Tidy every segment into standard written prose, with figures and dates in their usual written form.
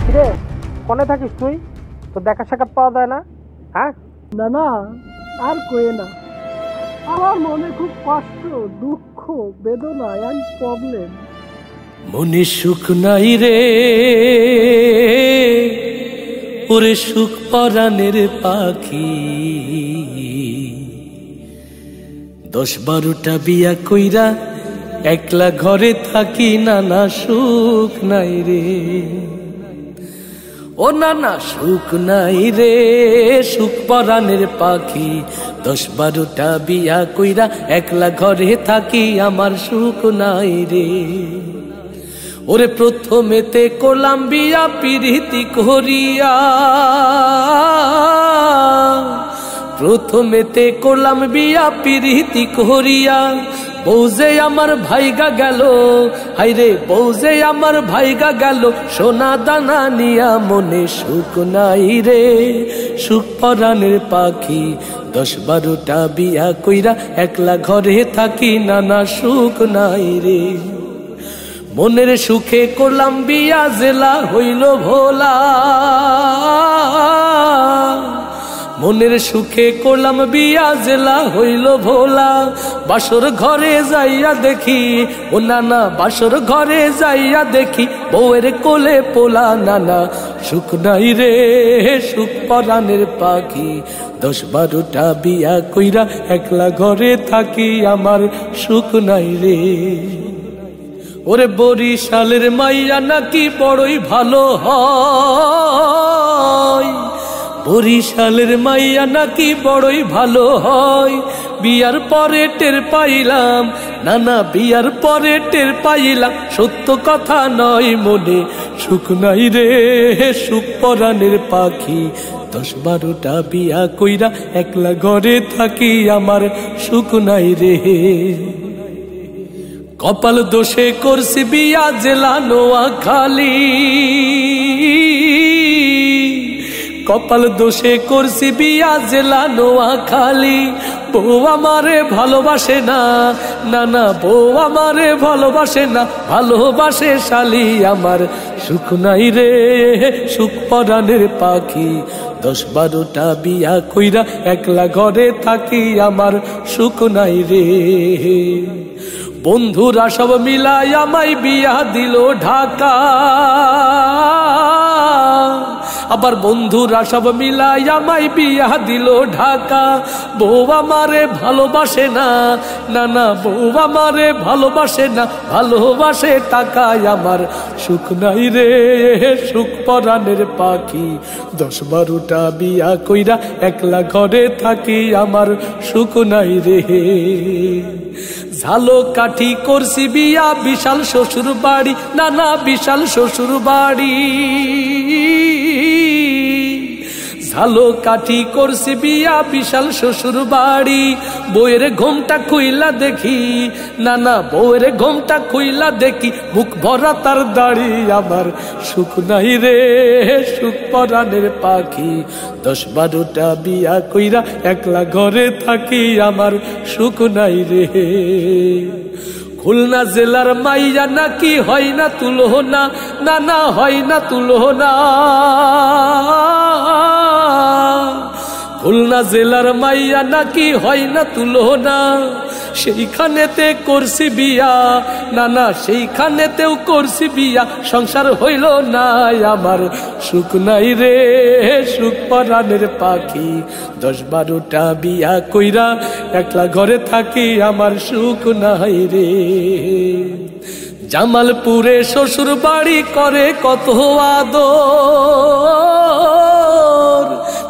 কিরে কোনে থাকিস তুই? তো দেখা সাক্ষাৎ পাওয়া যায় না? হ্যাঁ না না, আর কয়ে না। আমার মনে খুব কষ্ট, দুঃখ, বেদনা এন্ড প্রবলেম। মনে সুখ নাই রে, ওরে সুখ পরাণের পাখি। 10-12টা বিয়া কইরা একলা ঘরে থাকি, নানা সুখ নাই রে। ও নানা সুখ নাই রে, সুখ পরাণের পাখি। 10-12টা বিয়া কইরা একলা ঘরে থাকি, আমার সুখ নাই রে। ওরে প্রথমেতে করলাম বিয়া পিরিতি করিয়া, প্রথমেতে করলাম বিয়া পিরিতি করিয়া। বউ যে আমার ভাইগা গেল, হাইরে বউ যে আমার ভাইগা গেল, সোনা দানা নিয়া মনে সুখ নাই রে, সুখ পরাণের পাখি। 10-12টা বিয়া কইরা একলা ঘরে থাকি, নানা সুখ নাই রে। মনের সুখে করলাম বিয়া, জেলা হইল ভোলা। মনের সুখে করলাম বিয়া, জেলা হইল ভোলা। বাসর ঘরে যাইয়া দেখি, ও নানা বাসর ঘরে যাইয়া দেখি, বউয়ের কোলে পোলা। নানা সুখ নাই রে, সুখ পরাণের পাখি। 10-12টা বিয়া কইরা একলা ঘরে থাকি, আমার সুখ নাই রে। ওরে বরিশালের মাইয়া নাকি বড়ই ভালো হয়, বরিশালের মাইয়া নাকি বড়ই ভালো হয়। বিয়ার পরে টের পাইলাম, নানা বিয়ার পরে টের পাইলাম, সত্য কথা নয় মনে সুখ নাই রে, সুখ পরাণের পাখি। 10-12টা বিয়া কইরা একলা ঘরে থাকি, আমার সুখ নাই রে। কপাল দোষে করছি বিয়া, জেলা নোয়াখালী। কপাল দোষে করছি বিয়া, জেলা নোয়াখালী। বউ আমারে ভালোবাসে না, নানা বউ আমারে ভালোবাসে না, ভালোবাসে শালি আমার সুখ নাই রে, সুখ পরাণের পাখি। 10-12টা বিয়া কইরা একলা ঘরে থাকি, আমার সুখ নাই রে। বন্ধুরা সব মিলাই আমায় বিয়া দিল ঢাকা, আবার বন্ধুরা সব মিলাই আমায় বিয়া দিল ঢাকা। বউ আমারে ভালোবাসে না, নানা বউ আমারে ভালোবাসে না, ভালোবাসে টাকায়, আমার সুখ নাই রে, সুখ পরাণের পাখি। 10-12টা বিয়া কইরা একলা ঘরে থাকি, আমার সুখ নাই রে। ঝালো কাঠি করছি বিয়া, বিশাল শ্বশুর বাড়ি, নানা বিশাল শ্বশুর বাড়ি। ঝালো কাঠি করছি বিয়া, বিশাল শ্বশুর বাড়ি। বউয়ের ঘোমটা খুইলা দেখি, নানা বউয়ের ঘোমটা খুইলা দেখি, মুখ ভরা তার দাড়ি, আমার সুখ নাই রে, সুখ পরাণের পাখি। 10-12টা বিয়া কইরা একলা ঘরে থাকি, আমার সুখ নাই রে। খুলনা জেলার মাইয়া নাকি হয় না তুলনা, নানা হয় না তুলনা। খুলনা জেলার মাইয়া নাকি হয় না তুলনা, সেইখানেতে করছি বিয়া, নানা সেইখানেতেও করছি বিয়া, সংসার হইল না, আমার সুখ নাই রে, সুখ পরাণের পাখি। 10-12টা বিয়া কইরা একলা ঘরে থাকি, আমার সুখ নাই রে। জামালপুরে শ্বশুর বাড়ি করে কত আদর,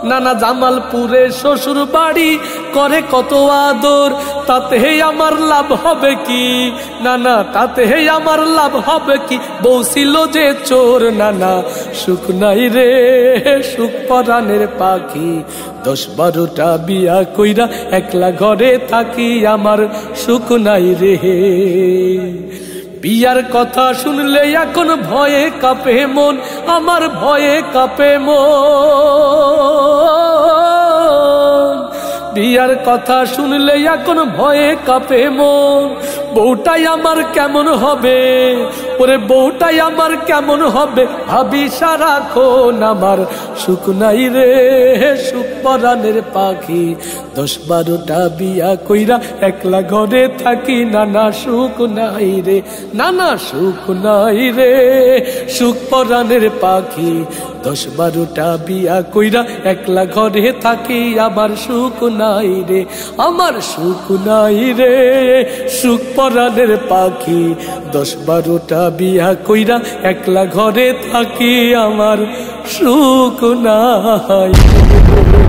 নানা জামালপুরে শ্বশুর বাড়ি করে কত আদর। তাতে আমার লাভ হবে কি, নানা তাতে আমার লাভ হবে কি, বউ ছিল যে চোর, নানা সুখ নাই রে, সুখ পরাণের পাখি। 10-12টা বিয়া কইরা একলা ঘরে থাকি, আমার সুখ নাই রে। বিয়ার কথা শুনলে এখন ভয়ে কাঁপে মন, আমার ভয়ে কাঁপে মন। বিয়ার কথা শুনলে এখন ভয়ে কাঁপে মন। বউটাই আমার কেমন হবে, ওরে বউটাই আমার কেমন হবে, ভাবি সারাক্ষণ আমার সুখ নাই রে। সুখ পরাণের পাখি 10-12টা বিয়া কইরা একলা ঘরে থাকি, নানা সুখ নাই রে, নানা সুখ নাই রে। সুখ পরাণের পাখি 10-12টা বিয়া কইরা একলা ঘরে থাকি, আমার সুখ নাই রে, আমার সুখ নাই রে। সুখ পরাণের পাখি 10-12টা বিয়া কইরা একলা ঘরে থাকি, আমার সুখ নাই রে।